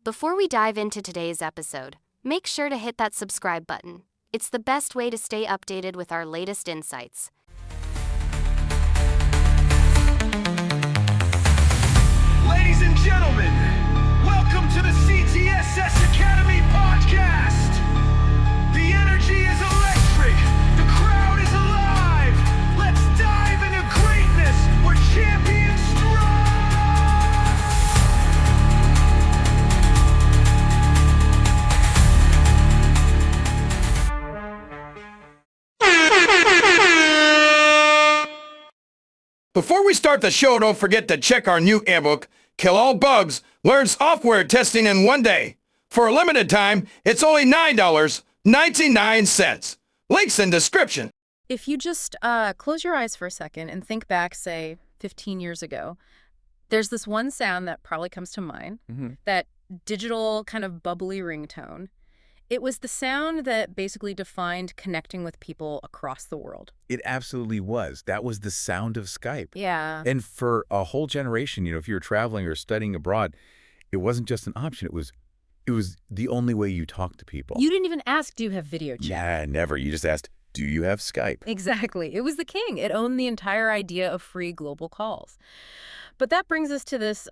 Before we dive into today's episode, make sure to hit that subscribe button. It's the best way to stay updated with our latest insights. Ladies and gentlemen, welcome to the CTSS Academy podcast. The energy is electric. The crowd is alive. Let's dive into greatness. We're champions strong. Before we start the show, don't forget to check our new ebook, Kill All Bugs, Learn Software Testing in One Day. For a limited time, it's only $9.99. Links in description. If you just close your eyes for a second and think back, say, 15 years ago, there's this one sound that probably comes to mind, that digital kind of bubbly ringtone. It was the sound that basically defined connecting with people across the world. It absolutely was. That was the sound of Skype. Yeah. And for a whole generation, if you were traveling or studying abroad, it wasn't just an option. It was the only way you talked to people. You didn't even ask, do you have video chat? Yeah, never. You just asked, do you have Skype? Exactly. It was the king. It owned the entire idea of free global calls. But that brings us to this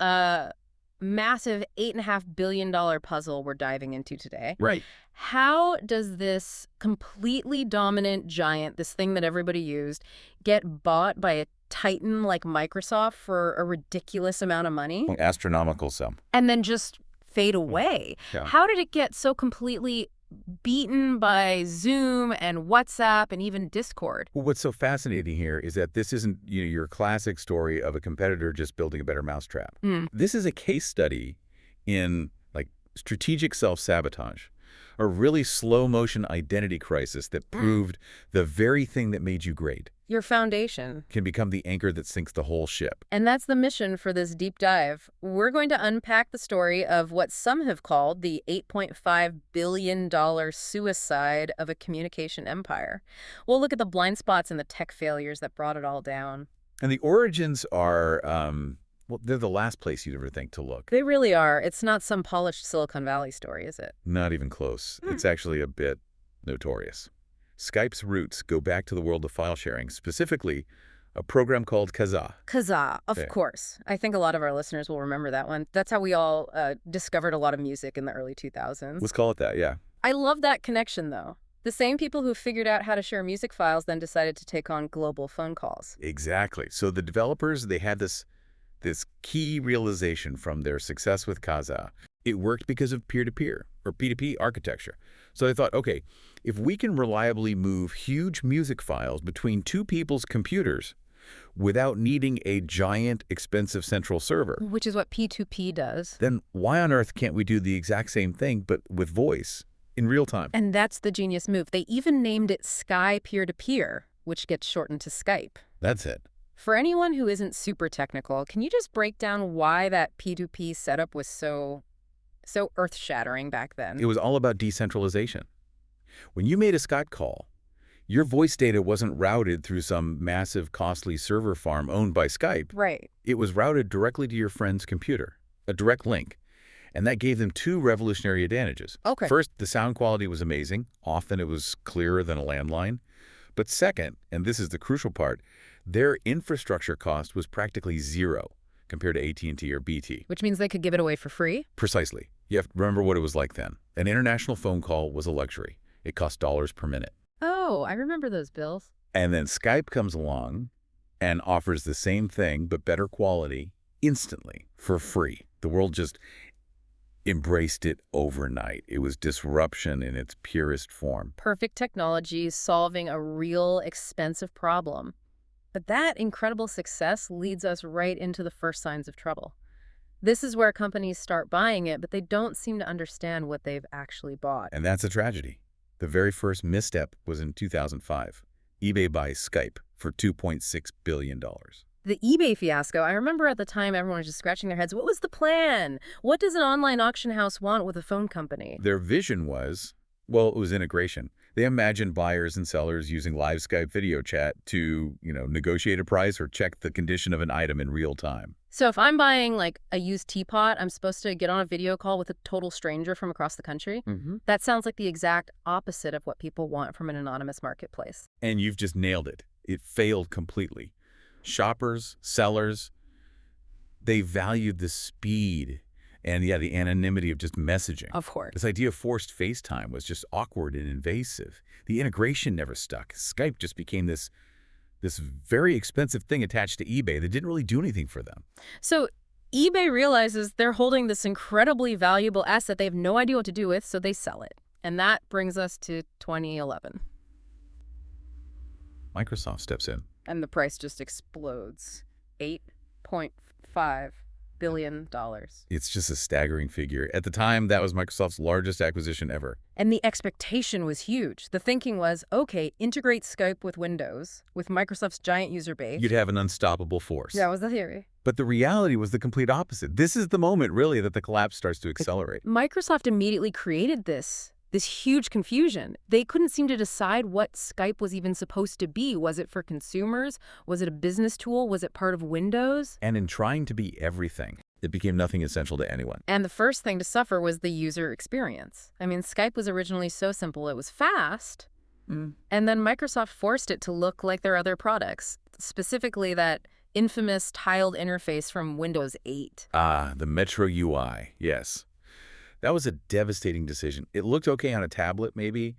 massive $8.5 billion puzzle we're diving into today. Right. How does this completely dominant giant, this thing that everybody used, get bought by a titan like Microsoft for a ridiculous amount of money? Astronomical sum. And then just fade away? Yeah. How did it get so completely beaten by Zoom and WhatsApp and even Discord? Well, what's so fascinating here is that this isn't your classic story of a competitor just building a better mousetrap. This is a case study in strategic self-sabotage, a really slow-motion identity crisis that proved the very thing that made you great Your foundation. can become the anchor that sinks the whole ship. And that's the mission for this deep dive. We're going to unpack the story of what some have called the $8.5 billion suicide of a communication empire. We'll look at the blind spots and the tech failures that brought it all down. And the origins are, well, they're the last place you'd ever think to look. They really are. It's not some polished Silicon Valley story, is it? Not even close. It's actually a bit notorious. Skype's roots go back to the world of file sharing, specifically a program called KaZaA. KaZaA, of Yeah. course. I think a lot of our listeners will remember that one. That's how we all discovered a lot of music in the early 2000s. Let's call it that, yeah. I love that connection, though. The same people who figured out how to share music files then decided to take on global phone calls. Exactly. So the developers, they had this key realization from their success with KaZaA. It worked because of peer-to-peer or P2P architecture. So they thought, okay, if we can reliably move huge music files between two people's computers without needing a giant, expensive central server, Which is what P2P does. then why on earth can't we do the exact same thing but with voice in real time? And that's the genius move. They even named it Sky Peer-to-Peer, which gets shortened to Skype. That's it. For anyone who isn't super technical, can you just break down why that P2P setup was so earth-shattering back then? It was all about decentralization. When you made a Skype call, your voice data wasn't routed through some massive, costly server farm owned by Skype. Right. It was routed directly to your friend's computer, a direct link. And that gave them two revolutionary advantages. Okay. First, the sound quality was amazing. Often it was clearer than a landline. But second, and this is the crucial part, their infrastructure cost was practically zero compared to AT&T or BT. Which means they could give it away for free? Precisely. You have to remember what it was like then. An international phone call was a luxury. It cost dollars per minute. Oh, I remember those bills. And then Skype comes along and offers the same thing but better quality instantly for free. The world just embraced it overnight. It was disruption in its purest form. Perfect technology solving a real expensive problem. But that incredible success leads us right into the first signs of trouble. This is where companies start buying it, but they don't seem to understand what they've actually bought. And that's a tragedy. The very first misstep was in 2005. eBay buys Skype for $2.6 billion. The eBay fiasco, I remember at the time everyone was just scratching their heads. What was the plan? What does an online auction house want with a phone company? Their vision was, well, it was integration. They imagined buyers and sellers using live Skype video chat to, negotiate a price or check the condition of an item in real time. So if I'm buying like a used teapot, I'm supposed to get on a video call with a total stranger from across the country? That sounds like the exact opposite of what people want from an anonymous marketplace. And you've just nailed it. It failed completely. Shoppers, sellers, they valued the speed and, the anonymity of just messaging. Of course. This idea of forced FaceTime was just awkward and invasive. The integration never stuck. Skype just became this very expensive thing attached to eBay that didn't really do anything for them. So eBay realizes they're holding this incredibly valuable asset they have no idea what to do with, so they sell it. And that brings us to 2011. Microsoft steps in. And the price just explodes. $8.5 billion. It's just a staggering figure. At the time, that was Microsoft's largest acquisition ever. And the expectation was huge. The thinking was, okay, integrate Skype with Windows, with Microsoft's giant user base. You'd have an unstoppable force. That was the theory. But the reality was the complete opposite. This is the moment, really, that the collapse starts to accelerate. Microsoft immediately created this huge confusion. They couldn't seem to decide what Skype was even supposed to be. Was it for consumers? Was it a business tool? Was it part of Windows? And in trying to be everything, it became nothing essential to anyone. And the first thing to suffer was the user experience. I mean, Skype was originally so simple, it was fast. And then Microsoft forced it to look like their other products, specifically that infamous tiled interface from Windows 8. Ah, the Metro UI, yes. That was a devastating decision. It looked okay on a tablet, maybe,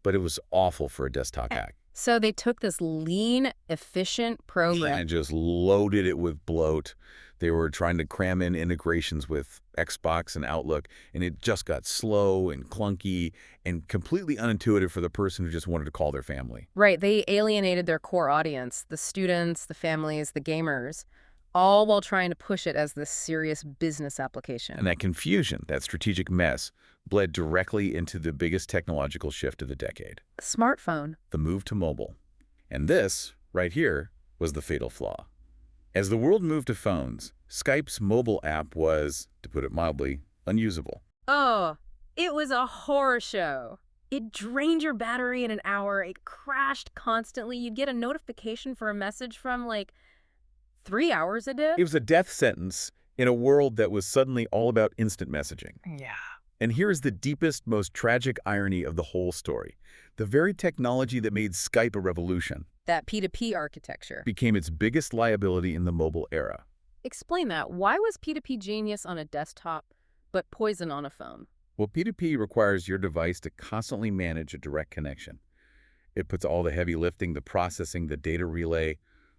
but it was awful for a desktop hack. So they took this lean, efficient program And just loaded it with bloat. They were trying to cram in integrations with Xbox and Outlook, and it just got slow and clunky and completely unintuitive for the person who just wanted to call their family. Right, they alienated their core audience, the students, the families, the gamers, all while trying to push it as this serious business application. And that confusion, that strategic mess, bled directly into the biggest technological shift of the decade. Smartphone. The move to mobile. And this, right here, was the fatal flaw. As the world moved to phones, Skype's mobile app was, to put it mildly, unusable. Oh, it was a horror show. It drained your battery in an hour. It crashed constantly. You'd get a notification for a message from, 3 hours a day. It was a death sentence in a world that was suddenly all about instant messaging. Yeah. And here's the deepest, most tragic irony of the whole story. The very technology that made Skype a revolution That P2P architecture. became its biggest liability in the mobile era. Explain that. Why was P2P genius on a desktop, but poison on a phone? Well, P2P requires your device to constantly manage a direct connection. It puts all the heavy lifting, the processing, the data relay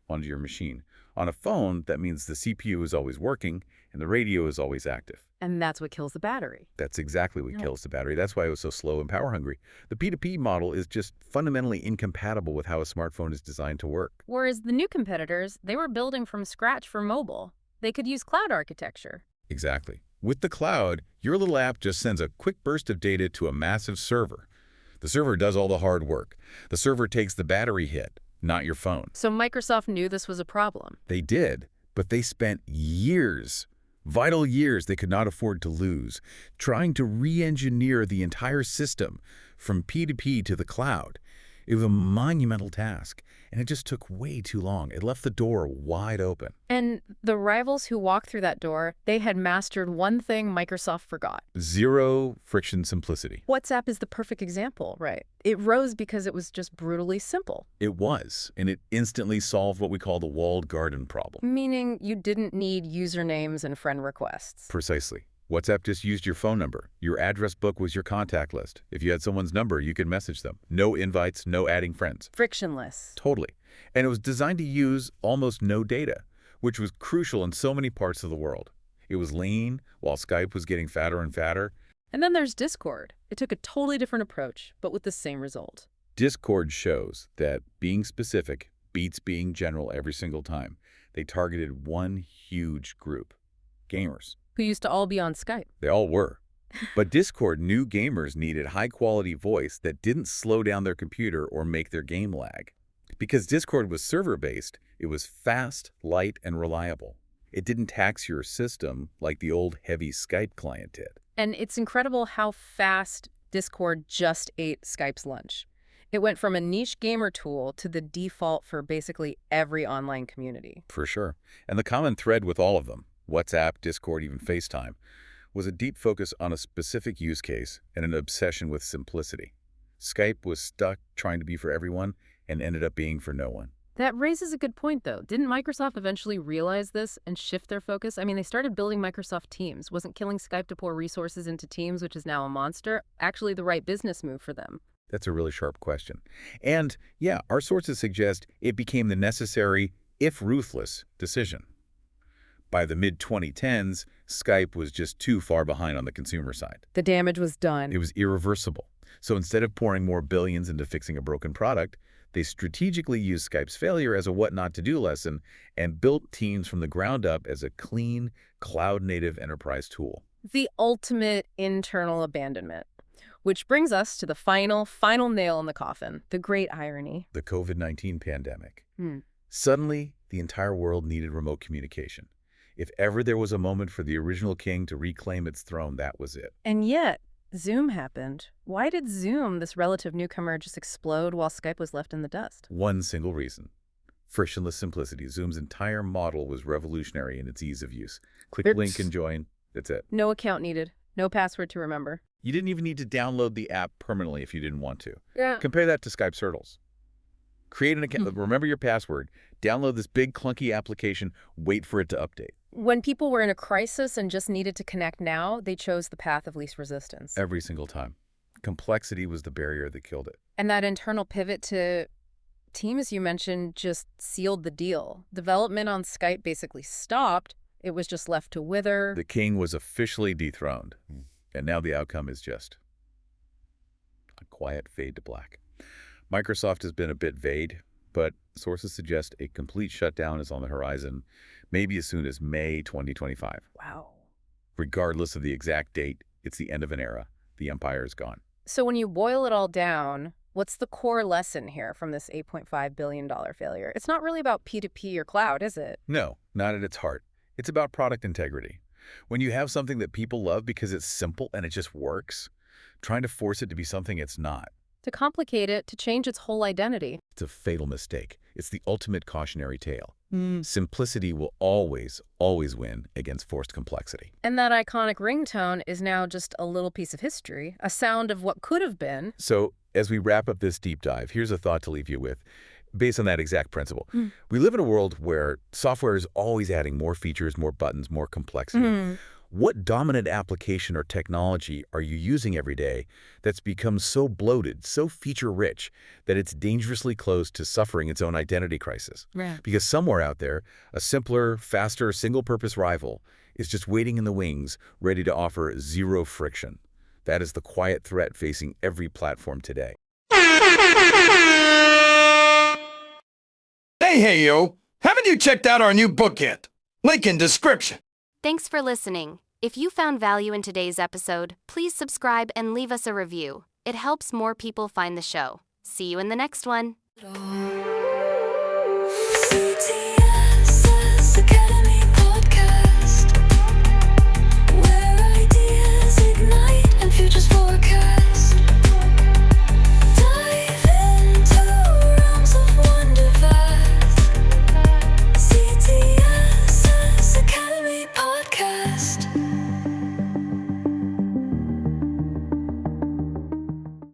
onto your machine. On a phone, that means the CPU is always working and the radio is always active. And that's what kills the battery. That's exactly what kills the battery. That's why it was so slow and power hungry. The P2P model is just fundamentally incompatible with how a smartphone is designed to work. Whereas the new competitors, they were building from scratch for mobile. They could use cloud architecture. Exactly. With the cloud, your little app just sends a quick burst of data to a massive server. The server does all the hard work. The server takes the battery hit, not your phone. So Microsoft knew this was a problem. They did, but they spent years, vital years they could not afford to lose, trying to re-engineer the entire system from P2P to the cloud. It was a monumental task, and it just took way too long. It left the door wide open. And the rivals who walked through that door, they had mastered one thing Microsoft forgot. Zero friction simplicity. WhatsApp is the perfect example, right? It rose because it was just brutally simple. It was, and it instantly solved what we call the walled garden problem. Meaning you didn't need usernames and friend requests. Precisely. WhatsApp just used your phone number. Your address book was your contact list. If you had someone's number, you could message them. No invites, no adding friends. Frictionless. Totally. And it was designed to use almost no data, which was crucial in so many parts of the world. It was lean, while Skype was getting fatter and fatter. And then there's Discord. It took a totally different approach, but with the same result. Discord shows that being specific beats being general every single time. They targeted one huge group, gamers. Who used to all be on Skype. They all were. But Discord knew gamers needed high-quality voice that didn't slow down their computer or make their game lag. Because Discord was server-based, it was fast, light, and reliable. It didn't tax your system like the old heavy Skype client did. And it's incredible how fast Discord just ate Skype's lunch. It went from a niche gamer tool to the default for basically every online community. For sure. And the common thread with all of them, WhatsApp, Discord, even FaceTime, was a deep focus on a specific use case and an obsession with simplicity. Skype was stuck trying to be for everyone and ended up being for no one. That raises a good point, though. Didn't Microsoft eventually realize this and shift their focus? I mean, they started building Microsoft Teams. Wasn't killing Skype to pour resources into Teams, which is now a monster, actually the right business move for them? That's a really sharp question. And yeah, our sources suggest it became the necessary, if ruthless, decision. By the mid-2010s, Skype was just too far behind on the consumer side. The damage was done. It was irreversible. So instead of pouring more billions into fixing a broken product, they strategically used Skype's failure as a what not to do lesson and built Teams from the ground up as a clean, cloud-native enterprise tool. The ultimate internal abandonment. Which brings us to the final nail in the coffin, the great irony. The COVID-19 pandemic. Suddenly, the entire world needed remote communication. If ever there was a moment for the original king to reclaim its throne, that was it. And yet, Zoom happened. Why did Zoom, this relative newcomer, just explode while Skype was left in the dust? One single reason. Frictionless simplicity. Zoom's entire model was revolutionary in its ease of use. Click link and join. That's it. No account needed. No password to remember. You didn't even need to download the app permanently if you didn't want to. Yeah. Compare that to Skype's hurdles. Create an account, remember your password, download this big clunky application, wait for it to update. When people were in a crisis and just needed to connect now, they chose the path of least resistance. Every single time. Complexity was the barrier that killed it. And that internal pivot to Teams you mentioned just sealed the deal. Development on Skype basically stopped. It was just left to wither. The king was officially dethroned. And now the outcome is just a quiet fade to black. Microsoft has been a bit vague, but sources suggest a complete shutdown is on the horizon, maybe as soon as May 2025. Wow. Regardless of the exact date, it's the end of an era. The empire is gone. So when you boil it all down, what's the core lesson here from this $8.5 billion failure? It's not really about P2P or cloud, is it? No, not at its heart. It's about product integrity. When you have something that people love because it's simple and it just works, trying to force it to be something it's not. To complicate it, to change its whole identity. It's a fatal mistake. It's the ultimate cautionary tale. Simplicity will always, always win against forced complexity. And that iconic ringtone is now just a little piece of history, a sound of what could have been. So, as we wrap up this deep dive, here's a thought to leave you with. Based on that exact principle. We live in a world where software is always adding more features, more buttons, more complexity. What dominant application or technology are you using every day that's become so bloated, so feature-rich, that it's dangerously close to suffering its own identity crisis? Right. Because somewhere out there, a simpler, faster, single-purpose rival is just waiting in the wings, ready to offer zero friction. That is the quiet threat facing every platform today. Hey, yo! Haven't you checked out our new book yet? Link in description. Thanks for listening. If you found value in today's episode, please subscribe and leave us a review. It helps more people find the show. See you in the next one. CTSS.